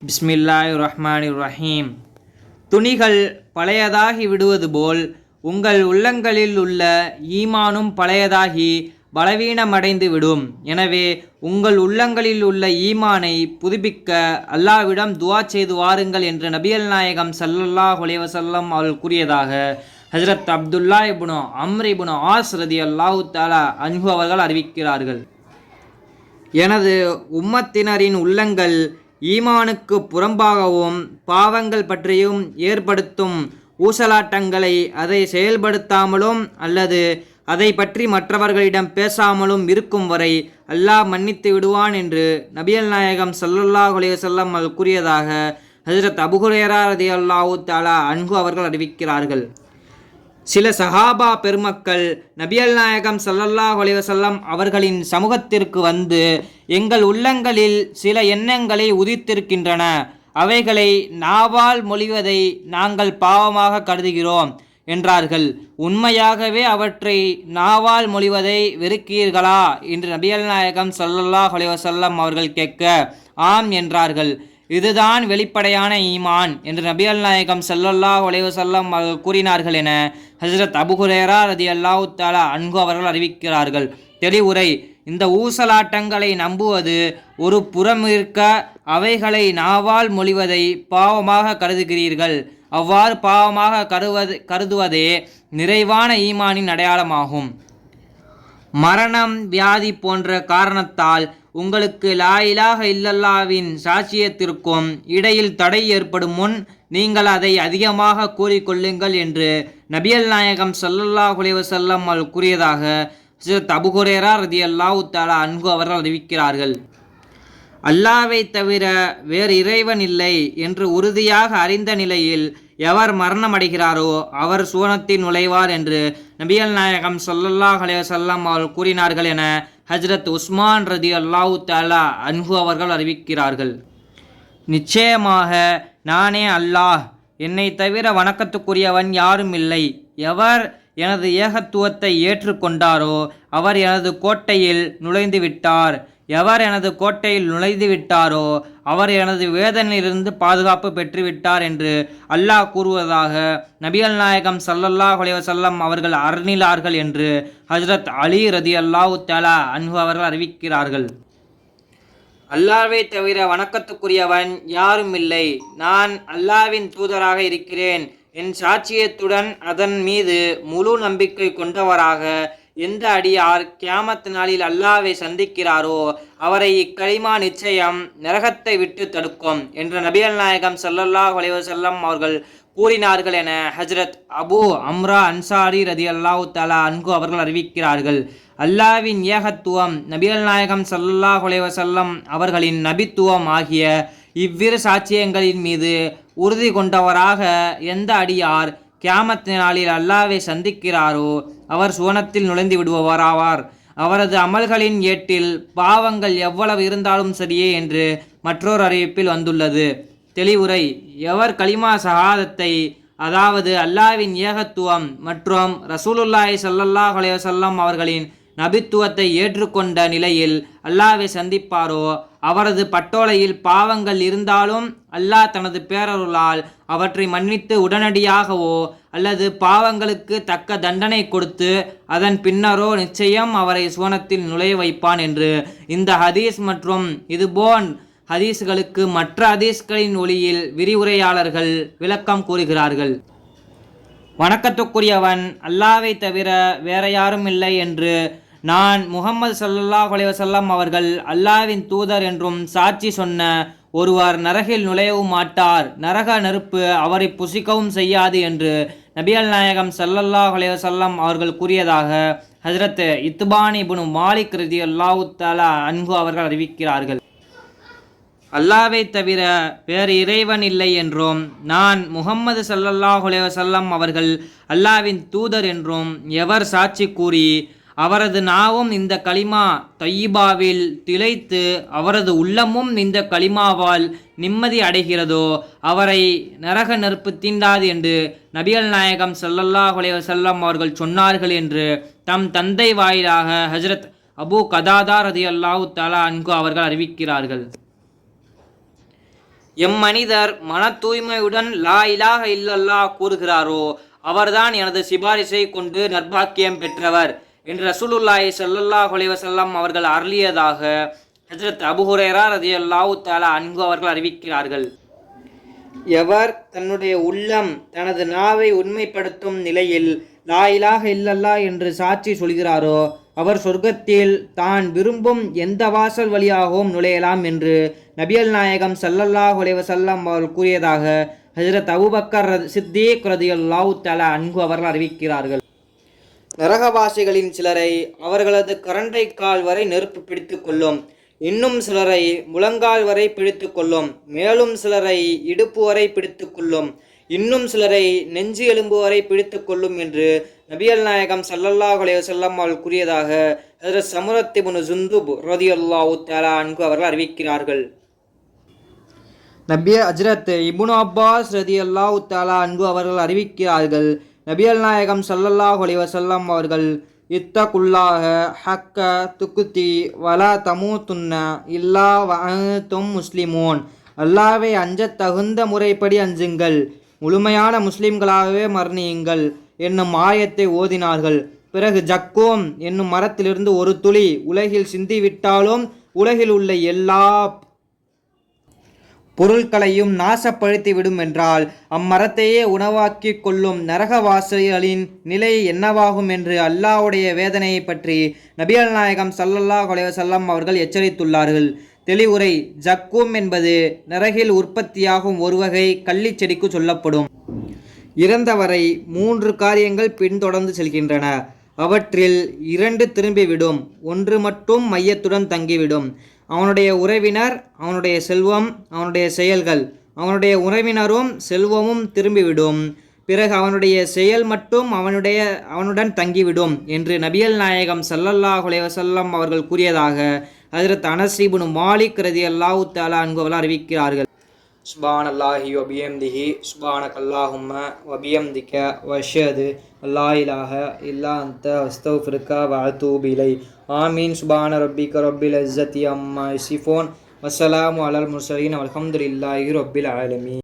பிஸ்மில்லாஹிர்ரஹ்மானிர்ரஹீம். துணிகள் பழையதாகி விடுவது போல் உங்கள் உள்ளங்களில் உள்ள ஈமானும் பழையதாகி பலவீனமடைந்து விடும். எனவே உங்கள் உள்ளங்களில் உள்ள ஈமானை புதுப்பிக்க அல்லாஹ்விடம் துஆ செய்து வாருங்கள் என்று நபிகள் நாயகம் ஸல்லல்லாஹு அலைஹி வஸல்லம் அவர்கள் கூறியதாக ஹஜ்ரத் அப்துல்லா இப்னு அம்ர் இப்னு ஆஸ் ரலியல்லாஹு தஆலா அன்ஹு அவர்கள் அறிவிக்கிறார்கள். எனது உம்மத்தினரின் உள்ளங்கள் ஈமானுக்கு புறம்பாகவும் பாவங்கள் பற்றியும் ஏற்படுத்தும் ஊசலாட்டங்களை அதை செயல்படுத்தாமலும் அல்லது அதை பற்றி மற்றவர்களிடம் பேசாமலும் இருக்கும் வரை அல்லாஹ் மன்னித்து விடுவான் என்று நபிகள் நாயகம் ஸல்லல்லாஹு அலைஹி வஸல்லம் அவர்கள் கூறியதாக ஹஜ்ரத் அபூ ஹுரைரா ரலியல்லாஹு தஆலா அன்ஹு அவர்கள் அறிவிக்கிறார்கள். சில சஹாபா பெருமக்கள் நபிகள் நாயகம் ஸல்லல்லாஹு அலைஹி வஸல்லம் அவர்களின் சமூகத்திற்கு வந்து, எங்கள் உள்ளங்களில் சில எண்ணங்களை உதித்திருக்கின்றன, அவைகளை நாவால் மொழிவதை நாங்கள் பாவமாக கருதுகிறோம் என்றார்கள். உண்மையாகவே அவற்றை நாவால் மொழிவதை வெறுக்கிறீர்களா என்று நபிகள் நாயகம் ஸல்லல்லாஹு அலைஹி வஸல்லம் அவர்கள் கேட்க, ஆம் என்றார்கள். இதுதான் வெளிப்படையான ஈமான் என்று நபிகள் நாயகம் ஸல்லல்லாஹு அலைஹி வஸல்லம் அவர்கள் கூறினார்கள் என ஹஜ்ரத் அபூ ஹுரைரா ரலியல்லாஹு தஆலா அன்ஹு அவர்கள் அறிவிக்கிறார்கள். தெளிவுரை: இந்த ஊசலாட்டங்களை நம்புவது ஒரு புறம் இருக்க, அவைகளை நாவால் மொழிவதை பாவமாக கருதுகிறீர்கள். அவ்வாறு பாவமாக கருதுவதே நிறைவான ஈமானின் அடையாளமாகும். மரணம், வியாதி போன்ற காரணத்தால் உங்களுக்கு லா இலாஹ இல்லல்லாஹ்வின் சாட்சியத்திற்கும் இடையில் தடை ஏற்படும் முன் நீங்கள் அதை அதிகமாக கூறிக்கொள்ளுங்கள் என்று நபிகள் நாயகம் ஸல்லல்லாஹு அலைஹி வஸல்லம் அவர்கள் கூறியதாக ஹஜ்ரத் அபூ ஹுரைரா ரலியல்லாஹு தஆலா அன்ஹு அவர்கள் அறிவிக்கிறார்கள். அல்லாஹ்வை தவிர வேறு இறைவன் இல்லை என்று உறுதியாக அறிந்த நிலையில் எவர் மரணமடைகிறாரோ அவர் சுவனத்தில் நுழைவார் என்று நபிகள் நாயகம் ஸல்லல்லாஹு அலைஹி வஸல்லம் அவர்கள் கூறினார்கள் என ஹஜ்ரத் உஸ்மான் ரலியல்லாஹு தஆலா அன்ஹு அவர்கள் அறிவிக்கிறார்கள். நிச்சயமாக நானே அல்லாஹ், என்னை தவிர வணக்கத்துக்குரியவன் யாரும் இல்லை. எவர் எனது ஏகத்துவத்தை ஏற்றுக்கொண்டாரோ அவர் எனது கோட்டையில் நுழைந்து விட்டார். எவர் எனது கோட்டையில் நுழைந்து விட்டாரோ அவர் எனது வேதனையிலிருந்து பாதுகாப்பு பெற்றுவிட்டார் என்று அல்லாஹ் கூறுவதாக நபிகள் நாயகம் ஸல்லல்லாஹு அலைஹி வஸல்லம் அவர்கள் அருளினார்கள் என்று ஹஜ்ரத் அலி ரலியல்லாஹு தஆலா அன்ஹு அவர்கள் அறிவிக்கிறார்கள். அல்லாஹ்வை தவிர வணக்கத்துக்குரியவன் யாரும் இல்லை. நான் அல்லாஹ்வின் தூதராக இருக்கிறேன். என் சாட்சியத்துடன் அதன் மீது முழு நம்பிக்கை கொண்டவராக எந்த அடியார் கியாமத் நாளில் அல்லாஹ்வை சந்திக்கிறாரோ அவரை இக்கலிமா நிச்சயம் நரகத்தை விட்டு தடுக்கும் என்று நபிகள் நாயகம் ஸல்லல்லாஹு அலைஹி வஸல்லம் அவர்கள் கூறினார்கள் என ஹஜ்ரத் அபூ அம்ரா அன்சாரி ரலியல்லாஹு தஆலா அன்ஹு அவர்கள் அறிவிக்கிறார்கள். அல்லாஹ்வின் ஏகத்துவம், நபிகள் நாயகம் ஸல்லல்லாஹு அலைஹி வஸல்லம் அவர்களின் நபித்துவம் ஆகிய இவ்விரு சாட்சியங்களின் மீது உறுதி கொண்டவராக எந்த அடியார் கியாமத் நாளில் அல்லாஹ்வை சந்திக்கிறாரோ அவர் சுவனத்தில் நுழைந்து விடுபவராவார். அவரது அமல்களின் ஏட்டில் பாவங்கள் எவ்வளவு இருந்தாலும் சரியே என்று மற்றொரு அறிவிப்பில் வந்துள்ளது. தெளிவுரை: எவர் கலிமா ஷஹாதத்தை, அதாவது அல்லாஹ்வின் ஏகத்துவம் மற்றும் ரசூலுல்லாஹி ஸல்லல்லாஹு அலைஹி வஸல்லம் அவர்களின் நபித்துவத்தை ஏற்றுக்கொண்ட நிலையில் அல்லாஹ்வை சந்திப்பாரோ அவரது பட்டோலையில் பாவங்கள் இருந்தாலும் அல்லாஹ் தனது பேரருளால் அவற்றை மன்னித்து உடனடியாகவோ அல்லது பாவங்களுக்கு தக்க தண்டனை கொடுத்து அதன் பின்னரோ நிச்சயம் அவரை சுவனத்தில் நுழைய வைப்பான் என்று இந்த ஹதீஸ் மற்றும் இதுபோன் ஹதீஸ்களுக்கு மற்ற ஹதீஸ்களின் ஒளியில் விரிவுரையாளர்கள் விளக்கம் கூறுகிறார்கள். வணக்கத்துக்குரியவன் அல்லாஹ்வை தவிர வேற யாரும் இல்லை என்று நான் முஹம்மது ஸல்லல்லாஹு அலைஹி வஸல்லம் அவர்கள் அல்லாஹ்வின் தூதர் என்றும் சாட்சி சொன்ன ஒருவர் நரகில் நுழையவும் மாட்டார், நரக நெருப்பு அவரை புசிக்கவும் செய்யாது என்று நபிகள் நாயகம் ஸல்லல்லாஹு அலைஹி வஸல்லம் அவர்கள் கூறியதாக ஹஜ்ரத் இத்பான் இப்னு மாலிக் ரலியல்லாஹு தஆலா அன்ஹு அவர்கள் அறிவிக்கிறார்கள். அல்லாஹ்வை தவிர வேறு இறைவன் இல்லை என்றும் நான் முஹம்மது ஸல்லல்லாஹு அலைஹி வஸல்லம் அவர்கள் அல்லாஹ்வின் தூதர் என்றும் எவர் சாட்சி கூறி அவரது நாவும் இந்த கலிமா தய்யிபாவில் திளைத்து அவரது உள்ளமும் இந்த கலிமாவால் நிம்மதி அடைகிறதோ அவரை நரக நெருப்பு தீண்டாது என்று நபிகள் நாயகம் ஸல்லல்லாஹு அலைஹி வஸல்லம் அவர்கள் சொன்னார்கள் என்று தம் தந்தை வாயிலாக ஹஜ்ரத் அபூ கதாதா ரலியல்லாஹு தஆலா அன்ஹு அவர்கள் அறிவிக்கிறார்கள். எம்மனிதர் மன தூய்மையுடன் லா இலாஹ இல்லல்லாஹ் கூறுகிறாரோ அவர்தான் எனது சிபாரிசை கொண்டு நற்பாக்கியம் பெற்றவர் என்று ரசூலுல்லாஹி ஸல்லல்லாஹு அலைஹி வஸல்லம் அவர்கள் அருளியதாக ஹஜ்ரத் அபூ ஹுரைரா ரலியல்லாஹு தஆலா அன்ஹு அவர்கள் அறிவிக்கிறார்கள். எவர் தன்னுடைய உள்ளம் தனது நாவை உண்மைப்படுத்தும் நிலையில் லா இலாஹ இல்லல்லாஹ் என்று சாட்சி சொல்கிறாரோ அவர் சொர்க்கத்தில் தான் விரும்பும் எந்த வாசல் வழியாகவும் நுழையலாம் என்று நபிகள் நாயகம் ஸல்லல்லாஹு அலைஹி வஸல்லம் அவர்கள் கூறியதாக ஹஜ்ரத் அபூபக்கர் சித்தீக் ரலியல்லாஹு தஆலா அன்ஹு அவர்கள் அறிவிக்கிறார்கள். நரகவாசிகளின் சிலரை அவர்களது கரண்டை கால் வரை நெருப்பு பிடித்து கொள்ளும், இன்னும் சிலரை முழங்கால் வரை பிடித்து கொள்ளும், மேலும் சிலரை இடுப்பு வரை பிடித்து கொள்ளும், இன்னும் சிலரை நெஞ்சு எலும்பு வரை பிடித்து கொள்ளும் என்று நபிகள் நாயகம் ஸல்லல்லாஹு அலைஹி வஸல்லம் அவர்கள் கூறியதாக ஹஜ்ரத் சமுரத் இப்னு ஜுந்துப் ரலியல்லாஹு தஆலா அன்ஹு அவர்கள் அறிவிக்கிறார்கள். ஹஜ்ரத் இப்னு அப்பாஸ் ரலியல்லாஹு தஆலா அன்ஹு அவர்கள் அறிவிக்கிறார்கள். நபிகள் நாயகம் ஸல்லல்லாஹு அலைஹி வஸல்லம் அவர்கள் இத்தகுல்லாஹ ஹக்க துக்குதி வலா தமூதுன்ன இல்லா வஅன்தும் முஸ்லிமூன், அல்லாஹ்வை அஞ்சத் தகுந்த முறைப்படி அஞ்சுங்கள், முழுமையான முஸ்லிம்களாகவே மரணியுங்கள் என்னும் ஆயத்தை ஓதினார்கள். பிறகு ஜக்கூம் என்னும் மரத்திலிருந்து ஒரு துளி உலகில் சிந்திவிட்டாலும் உலகில் உள்ள எல்லா பொருட்களையும் நாசப்படுத்தி விடும் என்றால் அம்மரத்தையே உணவாக்கி கொள்ளும் நரகவாசிகளின் நிலை என்னவாகும் என்று அல்லாஹ்வுடைய வேதனையை பற்றி நபிகள் நாயகம் ஸல்லல்லாஹு அலைஹி வஸல்லம் அவர்கள் எச்சரித்துள்ளார்கள். தெளிவுரை: ஜக்கூம் என்பது நரகில் உற்பத்தியாகும் ஒரு வகை கள்ளி செடிக்கு சொல்லப்படும். இறந்தவரை 3 காரியங்கள் பின்தொடர்ந்து செல்கின்றன. அவற்றில் 2 திரும்பிவிடும், 1 மட்டும் மையத்துடன் தங்கிவிடும். அவனுடைய உறவினர், அவனுடைய செல்வம், அவனுடைய செயல்கள். அவனுடைய உறவினரும் செல்வமும் திரும்பிவிடும், பிறகு அவனுடைய செயல் மட்டும் அவனுடன் தங்கிவிடும் என்று நபிகள் நாயகம் ஸல்லல்லாஹு அலைஹி வஸல்லம் அவர்கள் கூறியதாக ஹஜ்ரத் அனஸ் இப்னு மாலிக் ரலியல்லாஹு தஆலா அன்ஹு அவர்கள் அறிவிக்கிறார்கள். சுப்ஹானல்லாஹி வ பிஹம்திஹி சுப்ஹானக்கல்லாஹும்ம வ பிஹம்திக வ அஷ்ஹது அல்லா இலாஹ இல்லா அன்த அஸ்தக்ஃபிருக வ அத்தூபு இலை. ஆமீன். சுப்ஹான ரப்பிக ரப்பில் இஸ்ஸத்தி அம்மா யசிஃபூன் வஸ்ஸலாமு அலல் முர்ஸலீன் வல்ஹம்துலில்லாஹி ரப்பில் ஆலமீன்.